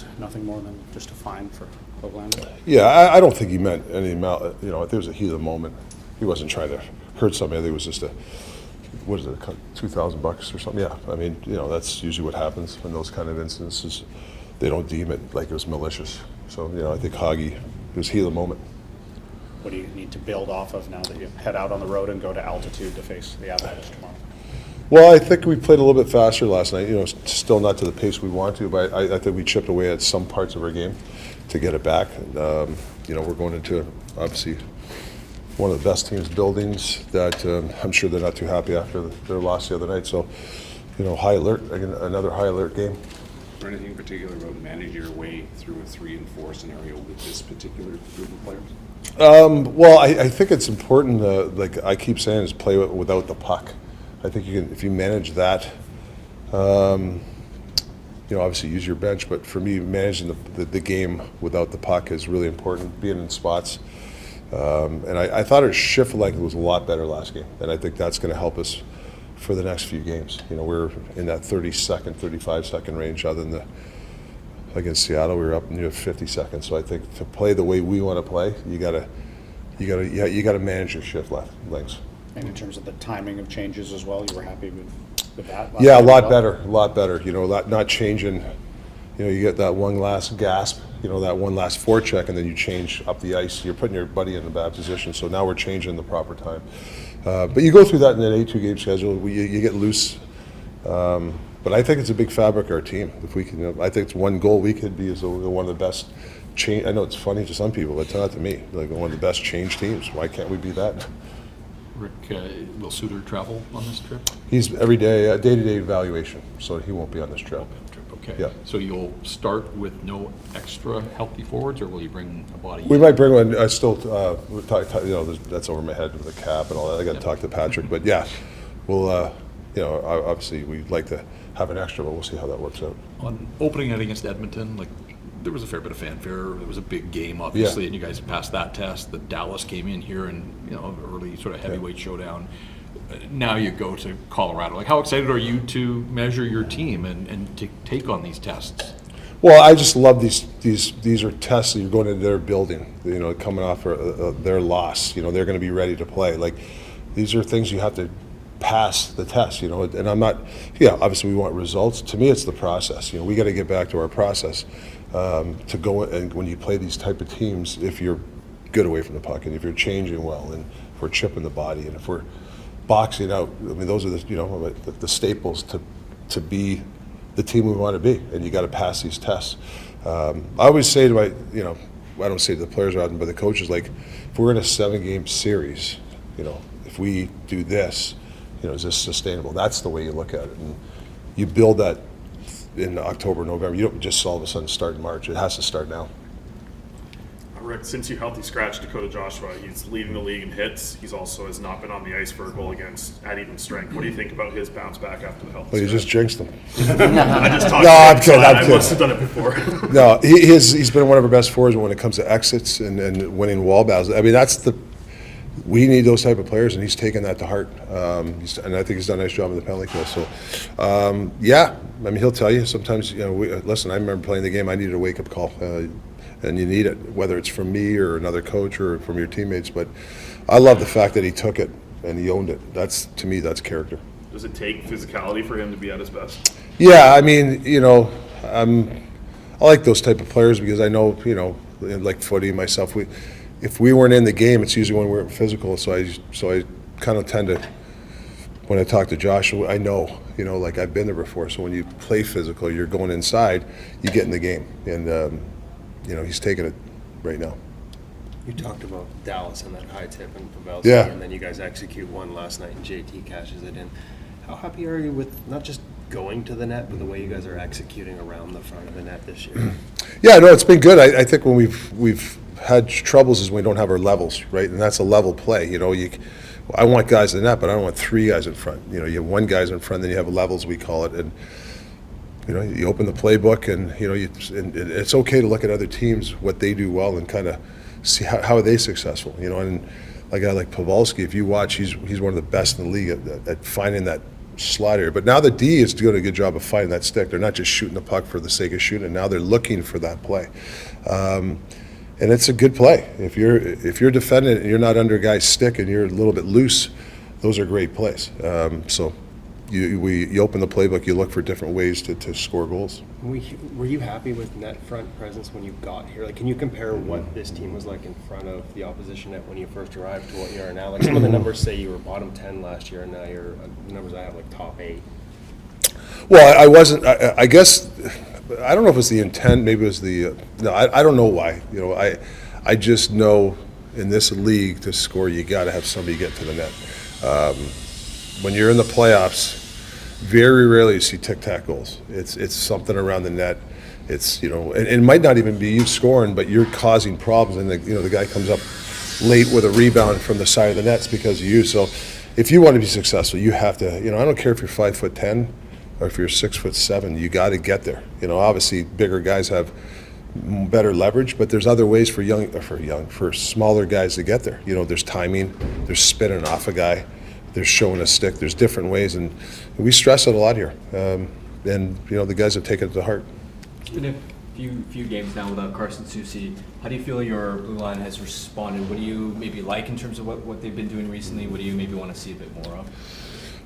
was nothing more than just a fine for Hoglander? Yeah, I don't think he meant any amount. I think it was a heat of the moment. He wasn't trying to hurt somebody. I think it was just what is it, $2,000 or something? Yeah, I mean, that's usually what happens in those kind of instances. They don't deem it like it was malicious. So, I think Hoggy, it was heat of the moment. What do you need to build off of now that you head out on the road and go to altitude to face the Avalanche tomorrow? Well, I think we played a little bit faster last night. Still not to the pace we want to, but I think we chipped away at some parts of our game to get it back. And, we're going into, obviously, one of the best teams' buildings that I'm sure they're not too happy after their loss the other night. So, high alert, again, another high alert game. Is there anything in particular about managing your way through a 3-4 scenario with this particular group of players? Well, I think it's important, like I keep saying, is play without the puck. I think you can, if you manage that, obviously use your bench, but for me, managing the game without the puck is really important, being in spots. And I thought our shift length was a lot better last game, and I think that's going to help us for the next few games. We're in that 30-second, 35-second range. Other than against Seattle, we were up near 50 seconds. So I think to play the way we want to play, you got to manage your shift lengths. And in terms of the timing of changes as well, you were happy with that? Yeah, a lot better. Not changing. You get that one last gasp, that one last forecheck, and then you change up the ice. You're putting your buddy in a bad position. So now we're changing the proper time. But you go through that in an 82-game schedule. You get loose. But I think it's a big fabric of our team. If we can, I think it's one goal we could be is one of the best. I know it's funny to some people, but it's not to me. Like one of the best change teams. Why can't we be that? Rick, will Suter travel on this trip? He's every day, day-to-day evaluation, so he won't be on this trip. Okay. Yeah. So you'll start with no extra healthy forwards, or will you bring a body? We might bring one. I still, that's over my head with the cap and all that. I got to talk to Patrick, but yeah, we'll, obviously we'd like to have an extra, but we'll see how that works out. On opening night against Edmonton, there was a fair bit of fanfare. It was a big game, obviously, and you guys passed that test. The Dallas came in here and early sort of heavyweight showdown. Now you go to Colorado. How excited are you to measure your team and to take on these tests? Well, I just love these are tests that you're going into their building. Coming off their loss. They're going to be ready to play. These are things you have to pass the test. And I'm not. Yeah, obviously we want results. To me, it's the process. We got to get back to our process. To go and when you play these type of teams, if you're good away from the puck and if you're changing well and if we're chipping the body and if we're boxing out, I mean those are the staples to be the team we want to be, and you got to pass these tests. I always say to I don't say to the players out, but the coaches, if we're in a 7-game series, if we do this, is this sustainable? That's the way you look at it, and you build that in October, November. You don't just all of a sudden start in March. It has to start now. Rick, since you healthy scratched Dakota Joshua, he's leading the league in hits. He's also has not been on the ice for a goal against at even strength. What do you think about his bounce back after the health? Well, you just jinxed him. I just talked. No, I'm kidding. I must have done it before. No, he's been one of our best forwards when it comes to exits and winning wall battles. I mean, we need those type of players, and he's taken that to heart. And I think he's done a nice job in the penalty kill. So, yeah, I mean, he'll tell you sometimes. Listen, I remember playing the game. I needed a wake-up call, and you need it, whether it's from me or another coach or from your teammates. But I love the fact that he took it and he owned it. To me, that's character. Does it take physicality for him to be at his best? Yeah, I mean, I like those type of players because I know, like footy myself, if we weren't in the game, it's usually when we're physical. So I kind of tend to, when I talk to Josh, I know, I've been there before. So when you play physical, you're going inside, you get in the game, and he's taking it right now. You talked about Dallas and that high tip and Pavelski, yeah. And then you guys execute one last night and JT cashes it in. How happy are you with not just going to the net, but the way you guys are executing around the front of the net this year? Yeah, no, it's been good. I think when we've had troubles is when we don't have our levels, right? And that's a level play. I want guys in the net, but I don't want 3 guys in front. You have one guy's in front, then you have levels, we call it, and you open the playbook, and and it's okay to look at other teams, what they do well, and kind of see how are they successful. And a guy like Pavelski, if you watch, he's one of the best in the league at finding that slide area. But now the D is doing a good job of finding that stick. They're not just shooting the puck for the sake of shooting it. Now they're looking for that play. And it's a good play. If you're defending and you're not under a guy's stick and you're a little bit loose, those are great plays. So you open the playbook, you look for different ways to score goals. Were you happy with net front presence when you got here? Like, can you compare what this team was like in front of the opposition net when you first arrived to what you are now? Like, some of the numbers say you were bottom 10 last year, and now you're the numbers I have like top 8. Well, I wasn't. I guess I don't know if it was the intent. Maybe it was the. No, I don't know why. You know, I just know in this league to score, you got to have somebody get to the net. When you're in the playoffs, very rarely you see tic-tac goals. It's something around the net. It's, you know, and it might not even be you scoring, but you're causing problems, and the guy comes up late with a rebound from the side of the nets because of you. So if you want to be successful, you have to. You know, I don't care if you're 5'10" or if you're 6'7", you got to get there. You know, obviously bigger guys have better leverage, but there's other ways for smaller guys to get there. You know, there's timing, there's spinning off a guy, there's showing a stick, there's different ways, and we stress it a lot here. And you know, the guys have taken it to heart. It's been a few games now without Carson Soucy. How do you feel your blue line has responded? What do you maybe like in terms of what they've been doing recently? What do you maybe want to see a bit more of?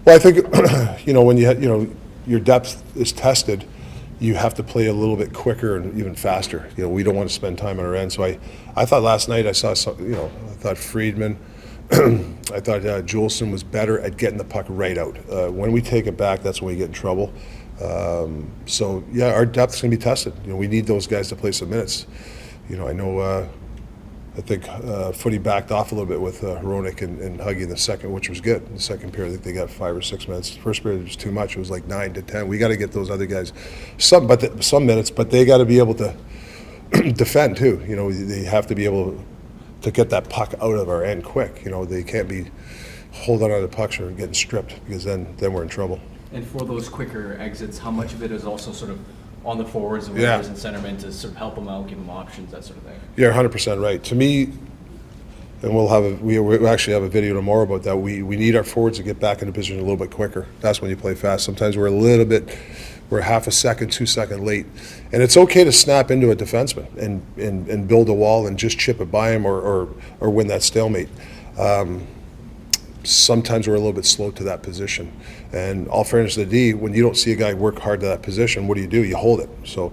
Well, I think you know, when your depth is tested, you have to play a little bit quicker and even faster. You know, we don't want to spend time on our end. So I thought last night I saw some, you know, I thought Friedman, I thought Juleson was better at getting the puck right out. When we take it back, that's when we get in trouble. So yeah, our depth is going to be tested. You know, we need those guys to play some minutes. You know, I think Footy backed off a little bit with Hronik and Huggy in the second, which was good. In the second period, I think they got 5 or 6 minutes. The first period was too much. It was like 9 to 10. We got to get those other guys some minutes, but they got to be able to defend too. You know, they have to be able to get that puck out of our end quick. You know, they can't be holding on to pucks or getting stripped, because then we're in trouble. And for those quicker exits, how much of it is also sort of on the forwards and Yeah. wingers and centermen to sort of help them out, give them options, that sort of thing? You're 100% right. To me, and we actually have a video tomorrow about that. We need our forwards to get back into position a little bit quicker. That's when you play fast. Sometimes we're half a second, 2 seconds late, and it's okay to snap into a defenseman and build a wall and just chip it by him or win that stalemate. Sometimes we're a little bit slow to that position. And all fairness to the D, when you don't see a guy work hard to that position, what do? You hold it. So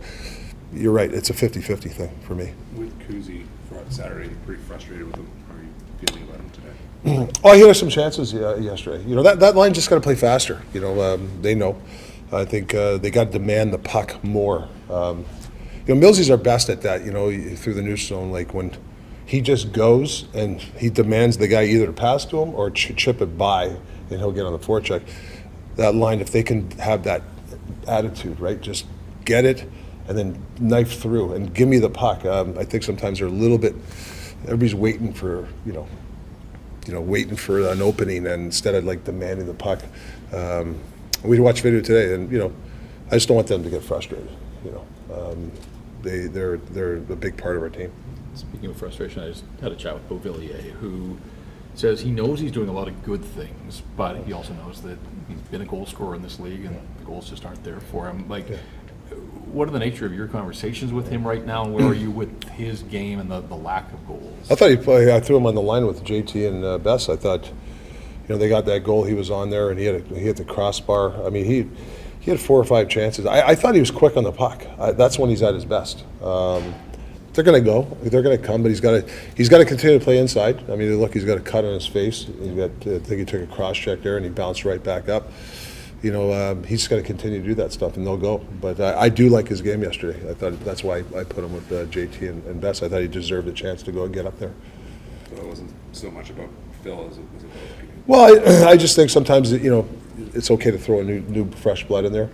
you're right, it's a 50-50 thing for me. With Kuzi for Saturday, pretty frustrated with him. How are you feeling about him today? Oh, he had some chances yesterday. You know, that line just got to play faster. You know, they know. I think they got to demand the puck more. You know, Millsy's our best at that, you know, through the neutral zone, like when he just goes and he demands the guy either to pass to him or chip it by, and he'll get on the forecheck. That line, if they can have that attitude, right, just get it and then knife through and give me the puck. I think sometimes they're a little bit, everybody's waiting for, waiting for an opening, and instead of like demanding the puck. We watched video today, and you know, I just don't want them to get frustrated. You know, they're a big part of our team. Speaking of frustration, I just had a chat with Beauvillier, who says he knows he's doing a lot of good things, but he also knows that he's been a goal scorer in this league, and the goals just aren't there for him. Like, what are the nature of your conversations with him right now, and where are you with his game and the lack of goals? I thought I threw him on the line with JT and Bess. I thought, you know, they got that goal. He was on there, and he hit the crossbar. I mean, he had 4 or 5 chances. I thought he was quick on the puck. That's when he's at his best. They're going to go. They're going to come, but he's got to continue to play inside. I mean, look, he's got a cut on his face. I think he took a cross check there, and he bounced right back up. You know, he's got to continue to do that stuff, and they'll go. But I do like his game yesterday. I thought that's why I put him with JT and Bess. I thought he deserved a chance to go and get up there. So it wasn't so much about Phil as it was about people. Well, I just think sometimes, you know, it's okay to throw a new fresh blood in there,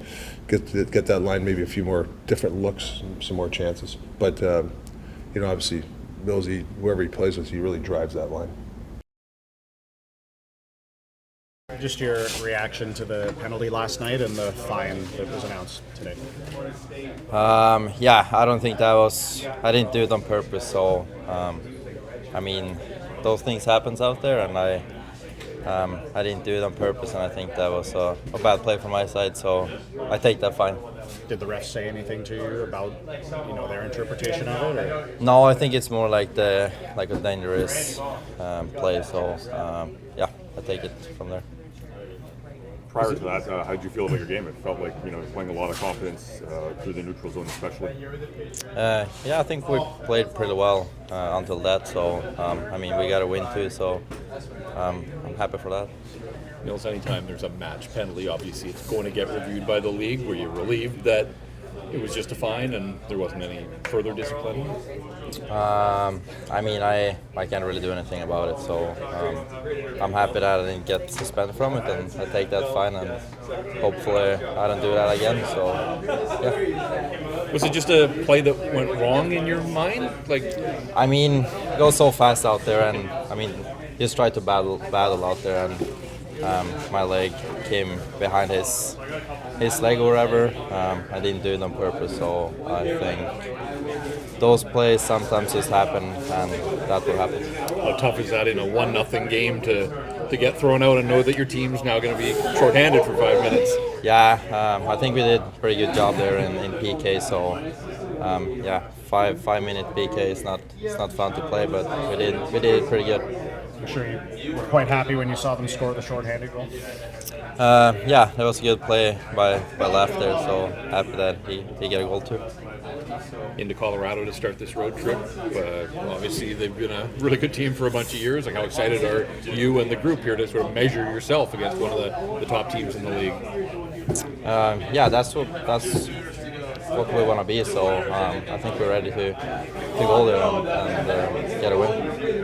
get that line maybe a few more different looks, some more chances. But you know, obviously, Millsy, whoever he plays with, he really drives that line. Just your reaction to the penalty last night and the fine that was announced today. Yeah, I don't think I didn't do it on purpose. So, I mean, those things happens out there, and I didn't do it on purpose, and I think that was a bad play from my side. So I take that fine. Did the refs say anything to you about, their interpretation of it? Or? No, I think it's more like a dangerous play. So yeah, I take it from there. Prior to that, how did you feel about your game? It felt like playing a lot of confidence through the neutral zone, especially. Yeah, I think we played pretty well until that. So we got a win too. So I'm happy for that. Nils, anytime there's a match penalty, obviously it's going to get reviewed by the league. Were you relieved that it was just a fine and there wasn't any further discipline? I can't really do anything about it, so I'm happy that I didn't get suspended from it, and I take that fine, and hopefully I don't do that again. So, yeah. Was it just a play that went wrong in your mind? It goes so fast out there, and just try to battle out there, and my leg came behind his leg or whatever. I didn't do it on purpose, so I think those plays sometimes just happen, and that will happen. How tough is that in a 1-0 game to get thrown out and know that your team's now going to be shorthanded for 5 minutes? Yeah, I think we did a pretty good job there in PK. So yeah, 5-minute PK is not fun to play, but we did it pretty good. I'm sure you were quite happy when you saw them score the shorthanded goal. Yeah, that was a good play by Left there, so happy that he got a goal too. Into Colorado to start this road trip. Obviously, they've been a really good team for a bunch of years. How excited are you and the group here to sort of measure yourself against one of the top teams in the league? Yeah, that's what we want to be. So I think we're ready to go there and get a win.